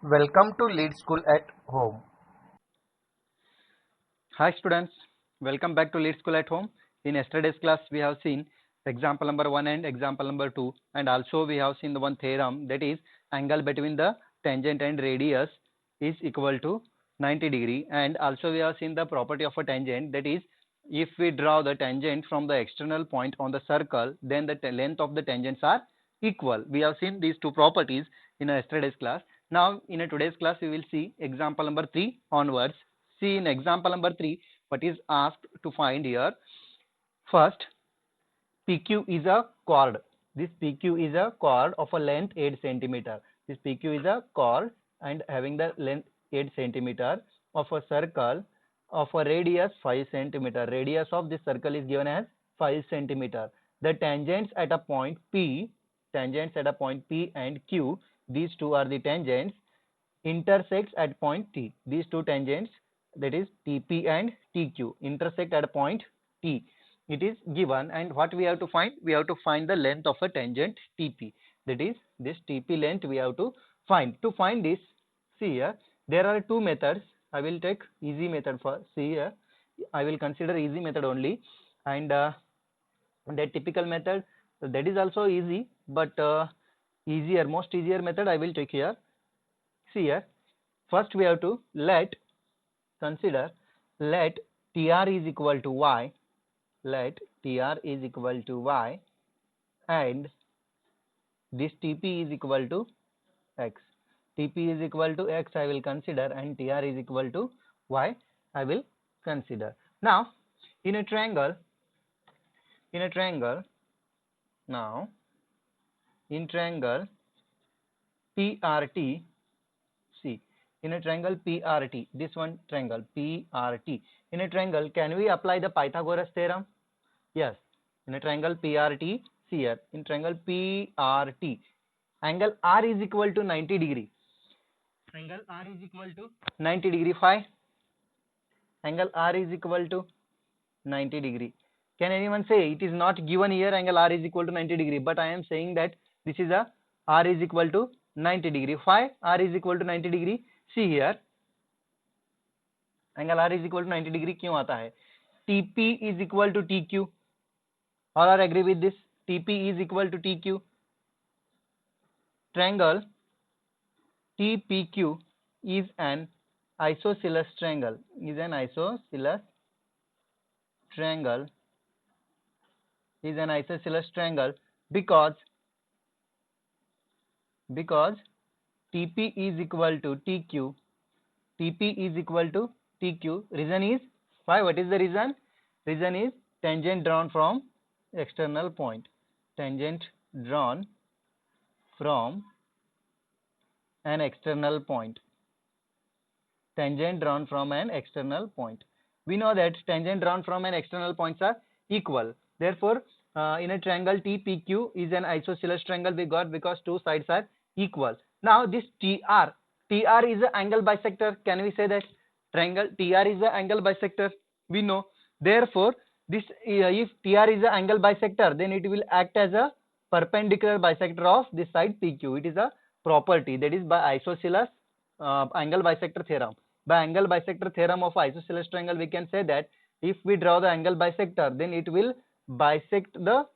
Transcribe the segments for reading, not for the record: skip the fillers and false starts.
Welcome to Lead School at Home. Hi students, welcome back to Lead School at Home. In yesterday's class we have seen example number 1 and example number 2, and also we have seen the one theorem, that is angle between the tangent and radius is equal to 90 degree, and also we have seen the property of a tangent, that is if we draw the tangent from the external point on the circle, then the length of the tangents are equal. We have seen these two properties in yesterday's class. Now in today's class we will see example number 3 onwards. See in example number 3 what is asked to find here. First, PQ is a chord. This PQ is a chord of a length 8 centimeter. This PQ is a chord and having the length 8 centimeter of a circle of a radius 5 centimeter. Radius of this circle is given as 5 centimeter. The tangents at a point P, tangents at a point P and Q, these two are the tangents, intersects at point T. These two tangents, that is TP and TQ, intersect at a point T. It is given, and what we have to find? We have to find the length of a tangent TP. That is this TP length we have to find. To find this, see here, there are two methods. I will take easy method first. See here, I will consider easy method only, and the typical method, that is also easy, but most easier method I will take here. See here, first we have to consider let TR is equal to Y, let TR is equal to Y, and this TP is equal to X. TP is equal to X I will consider, and TR is equal to Y I will consider. Now in a triangle, now in triangle PRT, see, in a triangle PRT, this one triangle PRT, in a triangle, can we apply the Pythagoras theorem? Yes, in a triangle PRT, see here, in triangle PRT, angle R is equal to 90 degree. Angle R is equal to 90 degree. Phi, angle R is equal to 90 degree. Can anyone say it is not given here angle R is equal to 90 degree, but I am saying that this is a R is equal to 90 degree. Why R is equal to 90 degree? See here, angle R is equal to 90 degree क्यों आता है? TP is equal to TQ. All are agree with this? TP is equal to TQ. Triangle TPQ is an isosceles triangle. Is an isosceles triangle. Is an isosceles triangle because TP is equal to TQ. TP is equal to TQ. Reason is why? What is the reason? Reason is tangent drawn from external point. Tangent drawn from an external point. Tangent drawn from an external point. We know that tangent drawn from an external points are equal. Therefore, in a triangle TPQ is an isosceles triangle we got because two sides are equal. Now this TR is an angle bisector. Can we say that triangle TR is an angle bisector? We know. Therefore, this if TR is an angle bisector, then it will act as a perpendicular bisector of this side PQ. It is a property, that is by isosceles angle bisector theorem. By angle bisector theorem of isosceles triangle, we can say that if we draw the angle bisector, then it will bisect the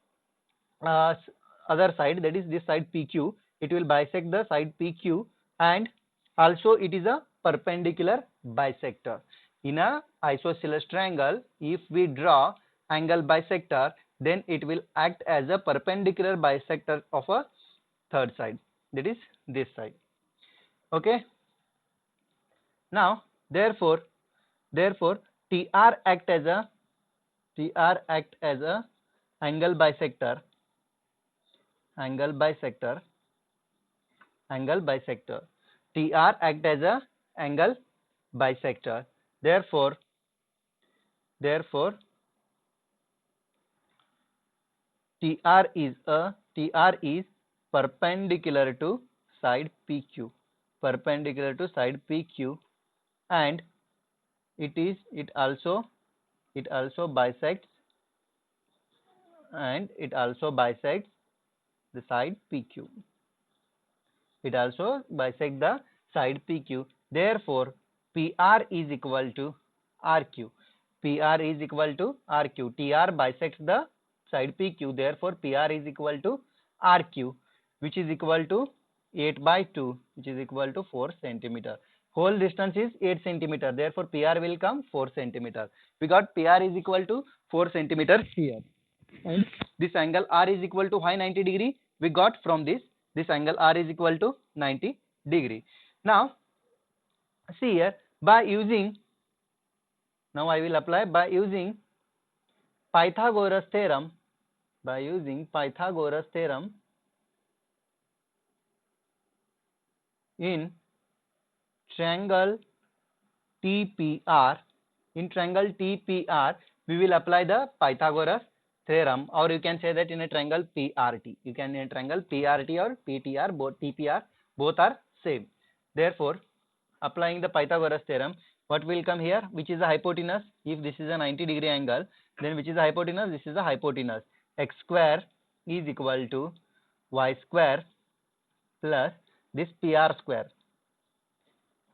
other side, that is this side PQ. It will bisect the side PQ, and also it is a perpendicular bisector. In a isosceles triangle, if we draw angle bisector, then it will act as a perpendicular bisector of a third side, that is this side. Okay. Now therefore TR act as a angle bisector, TR act as a angle bisector. Therefore TR is perpendicular to side PQ, and it also bisects the side PQ. It also bisects the side PQ. Therefore, PR is equal to RQ. PR is equal to RQ. TR bisects the side PQ. Therefore, PR is equal to RQ, which is equal to 8 by 2, which is equal to 4 centimeter. Whole distance is 8 centimeter. Therefore, PR will come 4 centimeter. We got PR is equal to 4 centimeter here. And this angle R is equal to why 90 degree? We got from this angle R is equal to 90 degree. Now, see here, by using, now I will apply by using Pythagoras theorem, in triangle TPR, we will apply the Pythagoras theorem, or you can say that in a triangle PRT. You can in a triangle PRT or PTR, both TPR, both are same. Therefore, applying the Pythagoras theorem, what will come here? Which is the hypotenuse? If this is a 90 degree angle, then which is the hypotenuse? This is the hypotenuse. X square is equal to y square plus this PR square.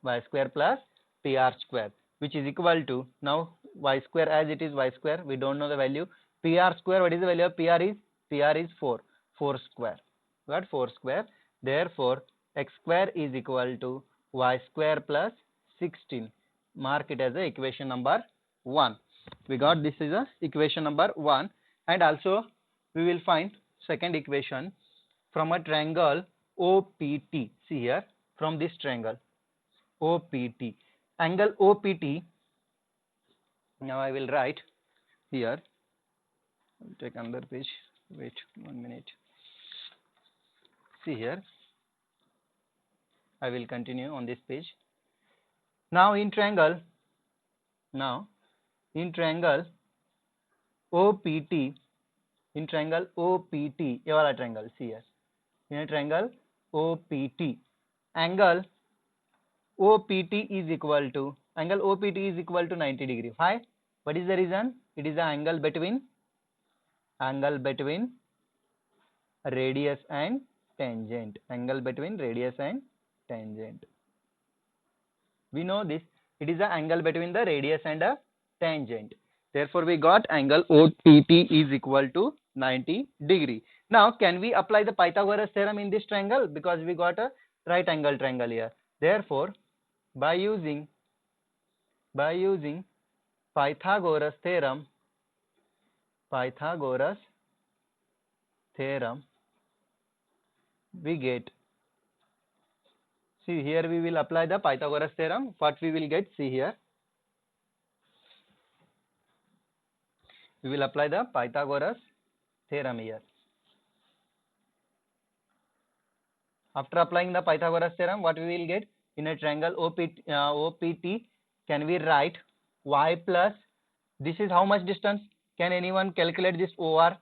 Y square plus PR square, which is equal to, now y square, as it is y square, we don't know the value. PR square, what is the value of PR is 4 square. Got 4 square. Therefore, x square is equal to y square plus 16. Mark it as a equation number 1. We got this is a equation number 1, and also we will find second equation from a triangle OPT. See here, from this triangle OPT, angle OPT. Now I will write here. I'll take another page. Wait 1 minute. See here, I will continue on this page. Now in triangle OPT, ये वाला triangle, see here, in a triangle OPT, angle OPT is equal to 90 degree. Why? What is the reason? It is the angle between radius and tangent. We know this. It is the angle between the radius and a tangent. Therefore, we got angle OPT is equal to 90 degree. Now, can we apply the Pythagoras theorem in this triangle? Because we got a right angle triangle here. Therefore, by using Pythagoras theorem, we get, see here, we will apply the Pythagoras theorem. What we will get? See here, we will apply the Pythagoras theorem here. After applying the Pythagoras theorem, what we will get? In a triangle OPT, can we write y plus, this is how much distance? Can anyone calculate this OR?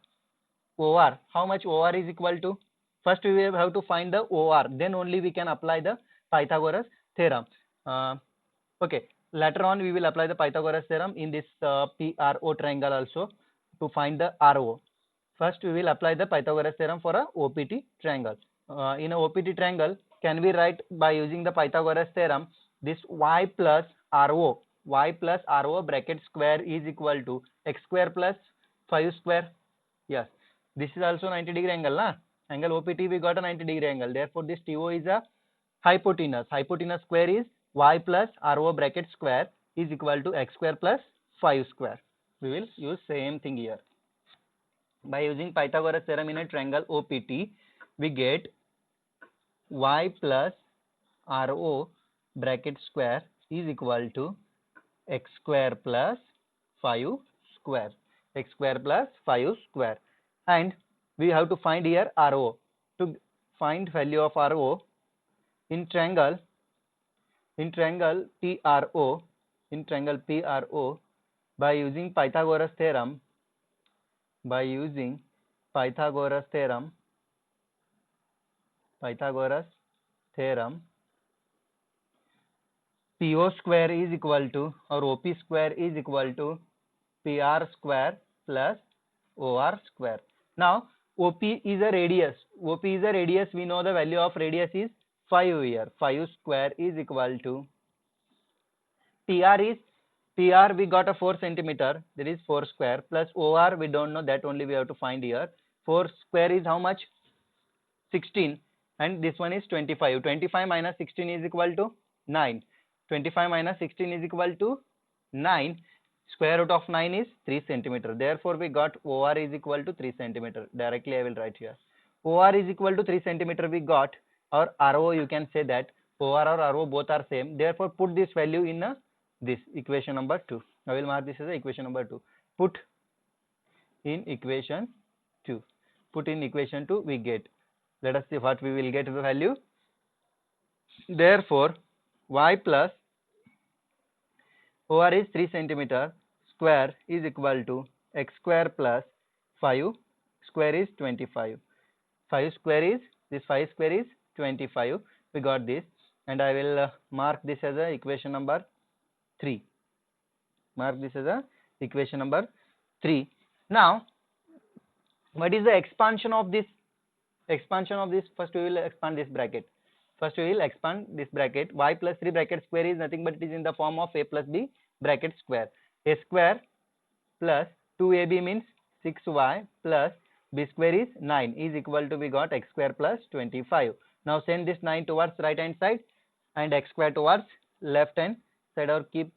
How much OR is equal to? First we will have to find the OR, then only we can apply the Pythagoras theorem. Okay, later on we will apply the Pythagoras theorem in this PRO triangle also to find the RO. First we will apply the Pythagoras theorem for a OPT triangle. In a OPT triangle, can we write by using the Pythagoras theorem, this y plus RO bracket square is equal to x square plus 5 square. Yes, this is also 90 degree angle, na? Angle OPT we got a 90 degree angle. Therefore, this TO is a hypotenuse. Hypotenuse square is y plus RO bracket square is equal to x square plus 5 square. We will use same thing here. By using Pythagoras theorem in a triangle OPT, we get y plus RO bracket square is equal to x square plus 5 square. And we have to find here RO. To find value of RO in triangle PRO, by using Pythagoras theorem, PO square is equal to, or OP square is equal to PR square plus OR square. Now, OP is a radius. We know the value of radius is 5 here. 5 square is equal to TR we got a 4 centimeter, that is 4 square, plus OR we don't know, that only we have to find here. 4 square is how much? 16, and this one is 25. 25 minus 16 is equal to 9. 25 minus 16 is equal to 9. Square root of 9 is 3 centimeter. Therefore, we got OR is equal to 3 centimeter. Directly I will write here. OR is equal to 3 centimeter we got, or RO you can say that. OR or RO both are same. Therefore, put this value in this equation number 2. I will mark this as equation number 2. Put in equation 2. Put in equation 2 we get. Let us see what we will get the value. Therefore, y plus OR is 3 centimeter square is equal to x square plus 5 square is 25. 5 square is, this 5 square is 25. We got this, and I will mark this as a equation number 3. Mark this as a equation number 3. Now, what is the expansion of this? First we will expand this bracket. Y plus 3 bracket square is nothing but it is in the form of a plus b bracket square. A square plus 2ab means 6y plus b square is 9 is equal to, we got x square plus 25. Now send this 9 towards right hand side and x square towards left hand side, or keep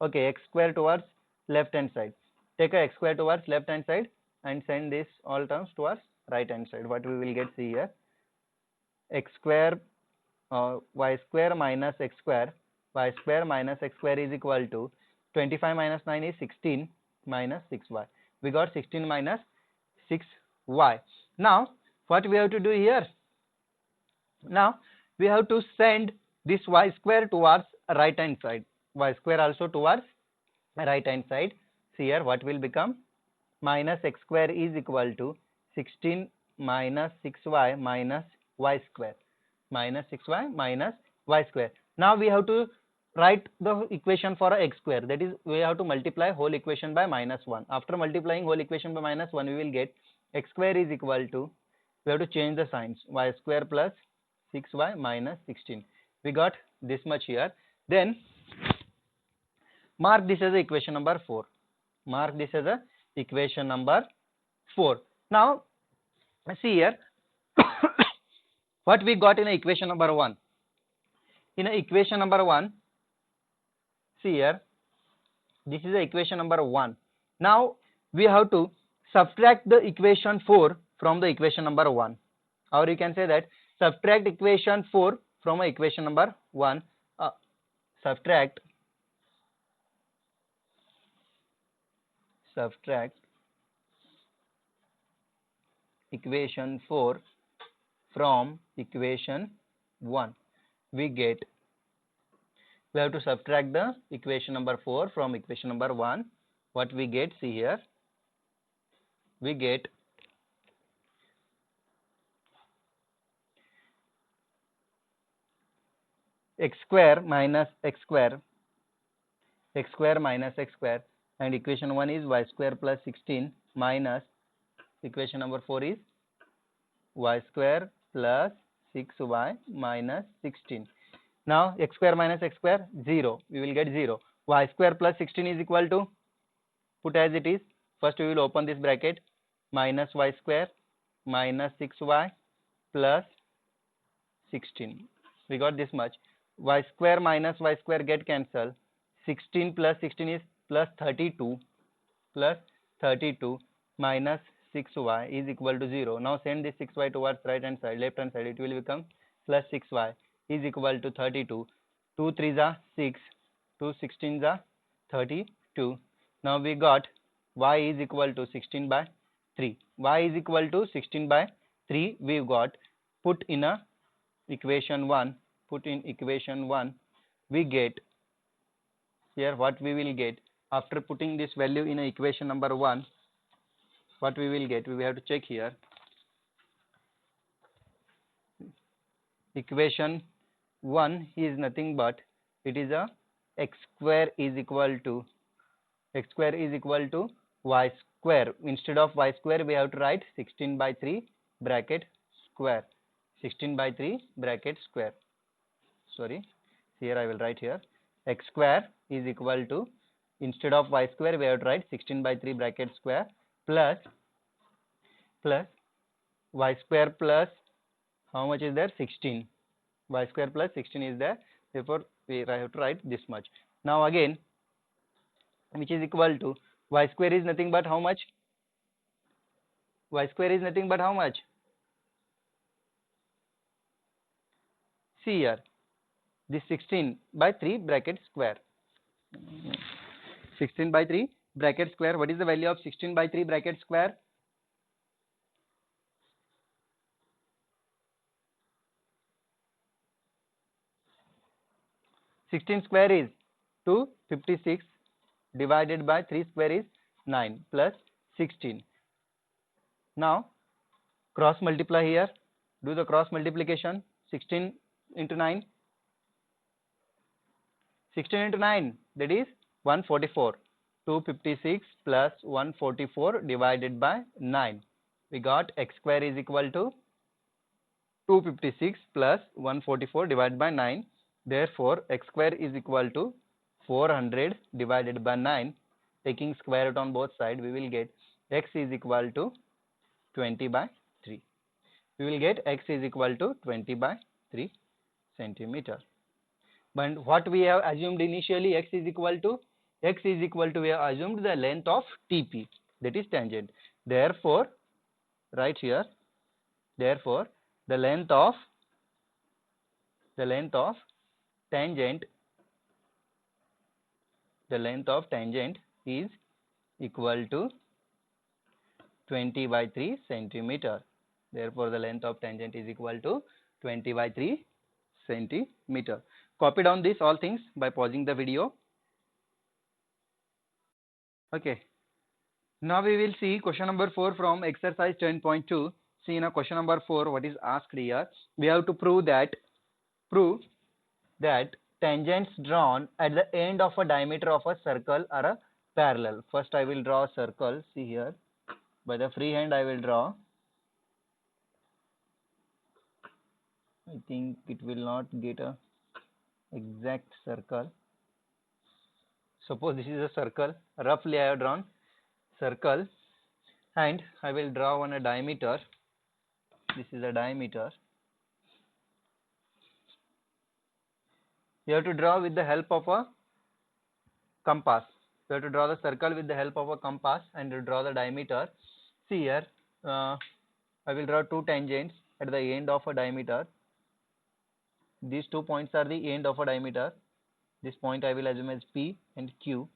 x square towards left hand side. Take a x square towards left hand side and send this all terms towards right hand side. What we will get, see here, x square y square minus x square is equal to 25 minus 9 is 16 minus 6y. We got 16 minus 6y. Now what we have to do here? Now we have to send this y square towards right hand side, y square also towards right hand side. See here what will become, minus x square is equal to 16 minus 6y minus y square, minus 6y minus y square. Now we have to write the equation for a x square, that is we have to multiply whole equation by minus 1. After multiplying whole equation by minus 1, we will get x square is equal to, we have to change the signs, y square plus 6y minus 16. We got this much here. Then mark this as a equation number 4. Mark this as a equation number 4. Now see here what we got in equation number 1. In equation number 1, see here, this is the equation number 1. Now we have to subtract the equation 4 from the equation number 1, or you can say that subtract equation 4 from equation number 1. Subtract equation 4 from equation 1. We have to subtract the equation number 4 from equation number 1. What we get, see here, we get x square minus x square, and equation 1 is y square plus 16 minus equation number 4 is y square plus 6y minus 16. Now x square minus x square, 0. We will get 0. Y square plus 16 is equal to, put as it is. First we will open this bracket, minus y square minus 6y plus 16. We got this much. Y square minus y square get cancelled. 16 plus 16 is plus 32 minus 6y is equal to 0. Now send this 6y towards right hand side, left hand side, it will become plus 6y is equal to 32. 2 3s are 6, 2 16s are 32. Now we got y is equal to 16 by 3. Y is equal to 16 by 3 we got. Put in equation 1. We get here what we will get. After putting this value in equation number 1, what we will get, we have to check here. Equation 1 is nothing but, it is a x square is equal to y square. Instead of y square we have to write 16 by 3 bracket square. 16 by 3 bracket square. Sorry, here I will write here x square is equal to, instead of y square we have to write 16 by 3 bracket square plus y square plus how much is there, 16. Y square plus 16 is there, therefore we have to write this much. Now again, which is equal to y square is nothing but how much? Y square is nothing but how much? See here, this 16 by 3 bracket square. 16 by 3 bracket square. What is the value of 16 by 3 bracket square? 16 square is 256 divided by 3 square is 9 plus 16. Now cross multiply here. Do the cross multiplication. 16 into 9. 16 into 9, that is 144. 256 plus 144 divided by 9. We got x square is equal to 256 plus 144 divided by 9. Therefore, x square is equal to 400 divided by 9. Taking square root on both sides, we will get x is equal to 20 by 3. We will get x is equal to 20 by 3 centimeter. But what we have assumed initially, x is equal to, we have assumed the length of TP, that is tangent. Therefore, right here, therefore the length of tangent is equal to 20 by 3 centimeter. Therefore, the length of tangent is equal to 20 by 3 centimeter. Copy down this all things by pausing the video. Okay. Now we will see question number 4 from exercise 10.2. See, in a question number 4, what is asked here? We have to prove that tangents drawn at the end of a diameter of a circle are parallel. First I will draw a circle. See here, by the free hand I will draw. I think it will not get a exact circle. Suppose this is a circle. Roughly I have drawn circle, and I will draw on a diameter. This is a diameter. You have to draw with the help of a compass. You have to draw the circle with the help of a compass and draw the diameter. See here, I will draw two tangents at the end of a diameter. These 2 points are the end of a diameter. This point I will assume as P and Q.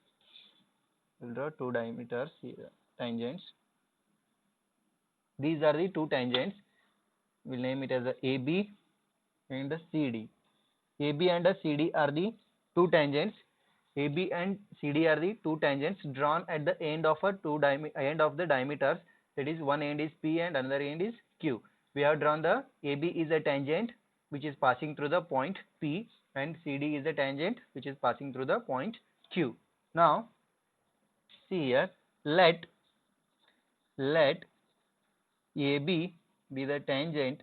I will draw two diameters here, tangents. These are the two tangents. We will name it as a AB and a CD. AB and a CD are the two tangents. AB and CD are the two tangents drawn at the end of end of the diameters. That is, one end is P and another end is Q. We have drawn the AB is a tangent which is passing through the point P, and CD is a tangent which is passing through the point Q. Now see here, let AB be the tangent,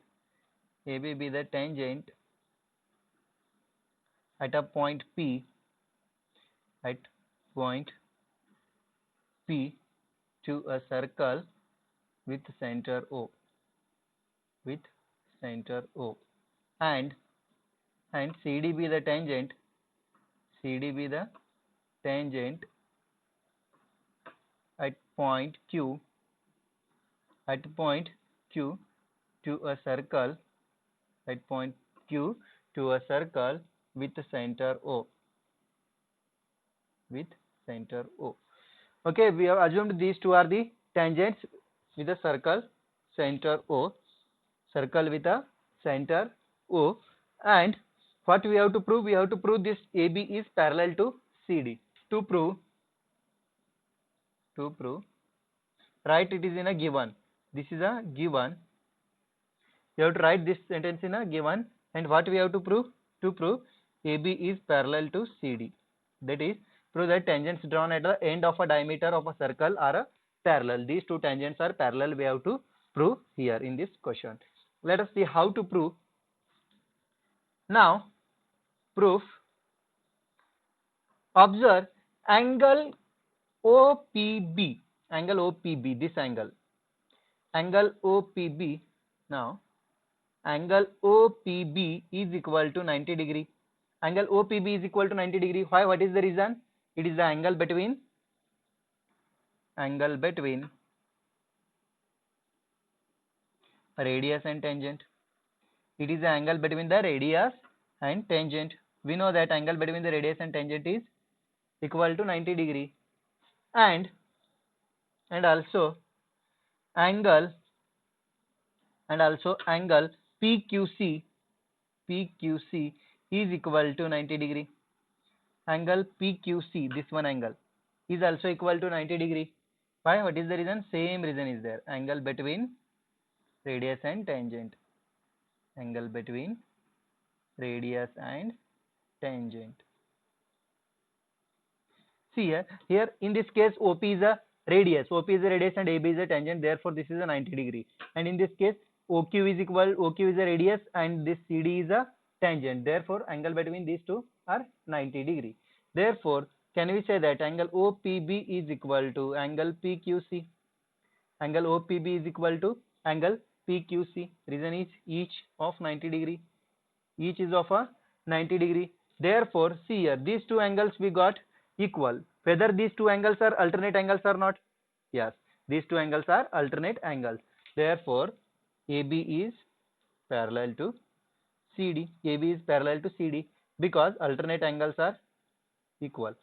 at a point P, to a circle with center O, and CD be the tangent, at point Q, to a circle, with center O. Okay, we have assumed these two are the tangents with a circle center O, with a center O, and what we have to prove? We have to prove this AB is parallel to CD. To prove, write it is in a given. This is a given. You have to write this sentence in a given, and what we have to prove? To prove AB is parallel to CD. That is, prove that tangents drawn at the end of a diameter of a circle are parallel. These two tangents are parallel. We have to prove here in this question. let us see how to prove. Now, proof. Observe angle OPB, angle OPB, this angle OPB. Now, angle OPB is equal to 90 degree. Angle OPB is equal to 90 degree. Why? What is the reason? It is the angle between radius and tangent. It is the angle between the radius and tangent. We know that angle between the radius and tangent is equal to 90 degree, and also angle PQC is equal to 90 degree. Angle PQC, this one angle, is also equal to 90 degree. Why? What is the reason? Same reason is there. Angle between radius and tangent. Angle between radius and tangent. See here in this case OP is a radius, and AB is a tangent, therefore this is a 90 degree. And in this case OQ is a radius and this CD is a tangent, therefore angle between these two are 90 degree. Therefore, can we say that angle OPB is equal to angle PQC? Angle OPB is equal to angle PQC. Reason is each of 90 degree. Each is of a 90 degree. Therefore, see here, these two angles we got equal. Whether these two angles are alternate angles or not? Yes, these two angles are alternate angles. Therefore, AB is parallel to CD. AB is parallel to CD because alternate angles are equal.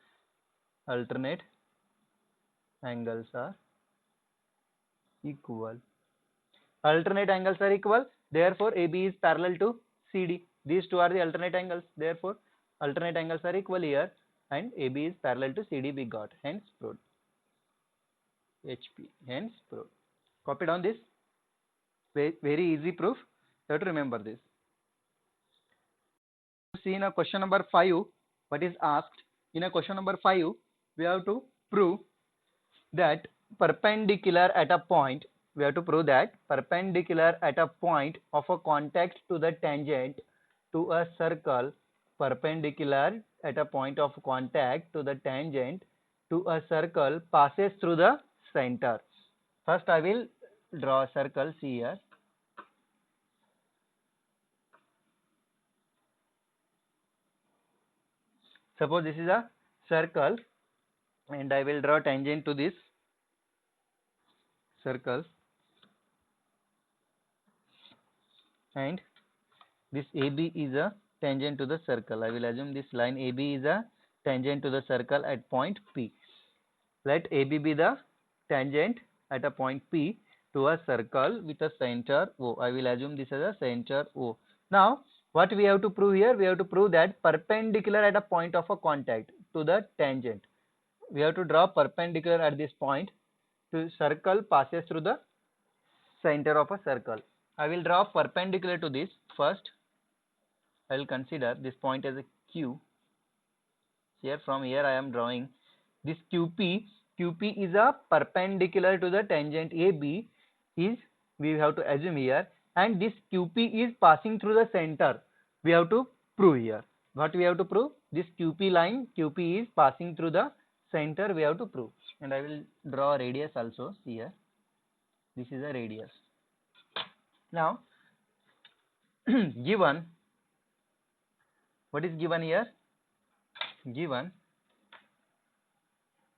Alternate angles are equal. Alternate angles are equal. Therefore, AB is parallel to CD. These two are the alternate angles. Therefore, alternate angles are equal here, and AB is parallel to CD we got. Hence proved. HP. Hence proved. Copy down this. Very easy proof. You have to remember this. See in a question number 5, what is asked? In a question number 5, we have to prove that perpendicular at a point. We have to prove that perpendicular at a point of a contact to the tangent to a circle, perpendicular at a point of contact to the tangent to a circle passes through the center. First I will draw a circle. See here. Suppose this is a circle and I will draw tangent to this circle, and this AB is a tangent to the circle. I will assume this line AB is a tangent to the circle at point P. Let AB be the tangent at a point P to a circle with a center O. I will assume this as a center O. Now, what we have to prove here? We have to prove that perpendicular at a point of a contact to the tangent. We have to draw perpendicular at this point to circle passes through the center of a circle. I will draw perpendicular to this. First, I will consider this point as a Q. Here from here I am drawing this QP. QP is a perpendicular to the tangent AB is, we have to assume here, and this QP is passing through the center. We have to prove here. What we have to prove? This QP line, QP is passing through the center, we have to prove. And I will draw a radius also. See here. This is a radius. Now, given, what is given here? Given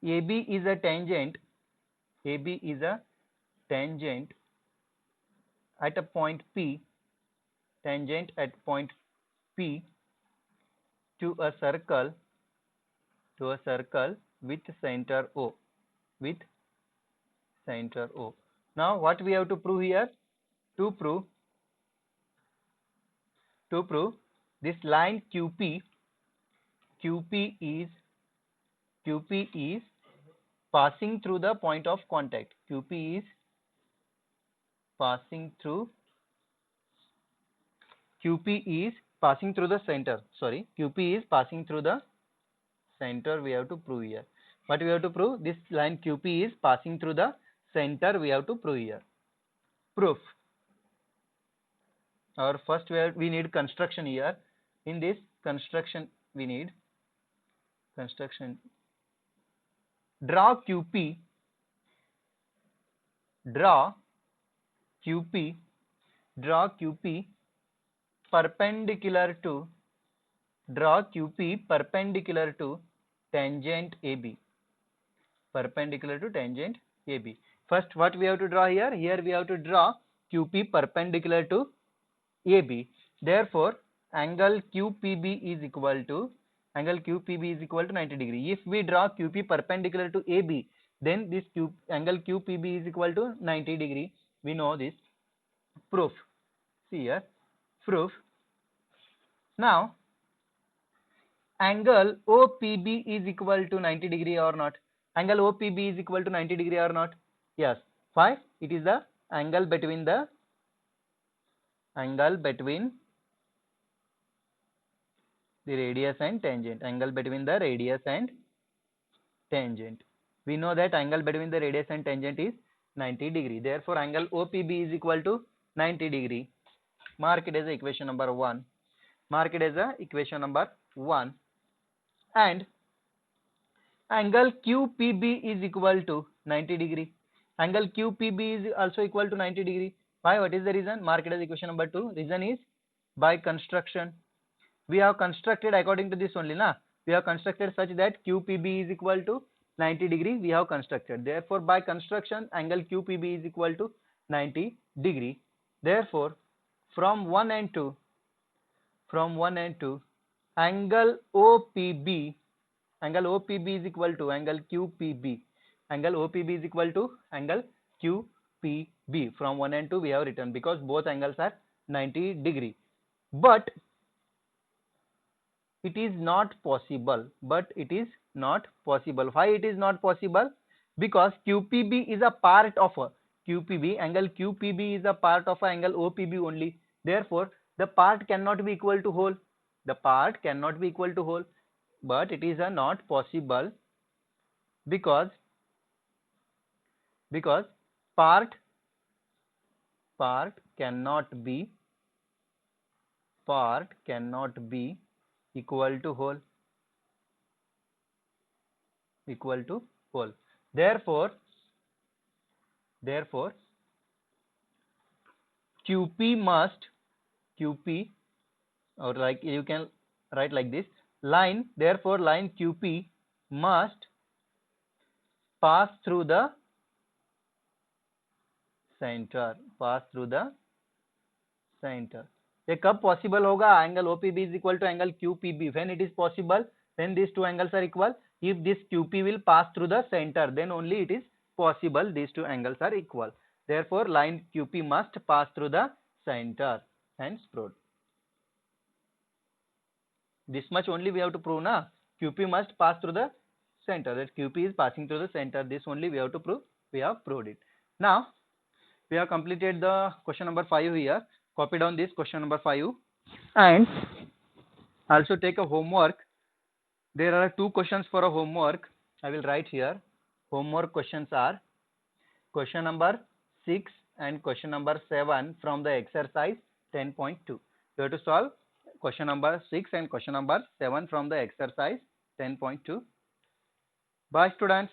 AB is a tangent, AB is a tangent at a point P, tangent at point P to a circle with center O, with center O. Now what we have to prove here? To prove this line QP is passing through the point of contact. QP is passing through the center. Sorry, QP is passing through the center. We have to prove here. What we have to prove? This line QP is passing through the center. We have to prove here. Proof. or first we need construction here. In this construction we need construction. Draw QP, draw QP, draw QP perpendicular to, draw QP perpendicular to tangent AB, perpendicular to tangent AB. First what we have to draw here? Here we have to draw QP perpendicular to AB. Therefore, angle QPB is equal to, angle QPB is equal to 90 degree. If we draw QP perpendicular to AB, then this angle QPB is equal to 90 degree. We know this. Proof. See here. Proof. Now, angle OPB is equal to 90 degree or not? Angle OPB is equal to 90 degree or not? Yes. Why? It is the angle between the, angle between the radius and tangent, angle between the radius and tangent. We know that angle between the radius and tangent is 90 degree. Therefore, angle OPB is equal to 90 degree. Mark it as equation number 1. Mark it as equation number 1. And angle QPB is equal to 90 degree. Angle QPB is also equal to 90 degree. Why? What is the reason? Mark it as equation number 2. Reason is by construction. We have constructed according to this only, na? We have constructed such that QPB is equal to 90 degree. We have constructed. Therefore, by construction, angle QPB is equal to 90 degree. Therefore, from 1 and 2, angle OPB, angle OPB is equal to angle QPB. Angle OPB is equal to angle QPB. From 1 and 2 we have written, because both angles are 90 degree. But it is not possible. But it is not possible. Why it is not possible? Because QPB is a part of a QPB. Angle QPB is a part of a angle OPB only. Therefore, the part cannot be equal to whole. The part cannot be equal to whole. But it is not possible because part cannot be equal to whole. Therefore QP, or like you can write like this, line, therefore line QP must pass through the center, ये कब possible होगा? Angle OPB is equal to angle QPB. When it is possible, when these two angles are equal, if this QP will pass through the center, then only it is possible these two angles are equal. Therefore, line QP must pass through the center. Hence, proved. This much only we have to prove, na? QP must pass through the center. That QP is passing through the center. This only we have to prove. We have proved it. Now, we have completed the question number 5 here. Copy down this question number 5 and also take a homework. There are 2 questions for a homework. I will write here. Homework questions are question number 6 and question number 7 from the exercise 10.2. You have to solve question number 6 and question number 7 from the exercise 10.2. Bye students.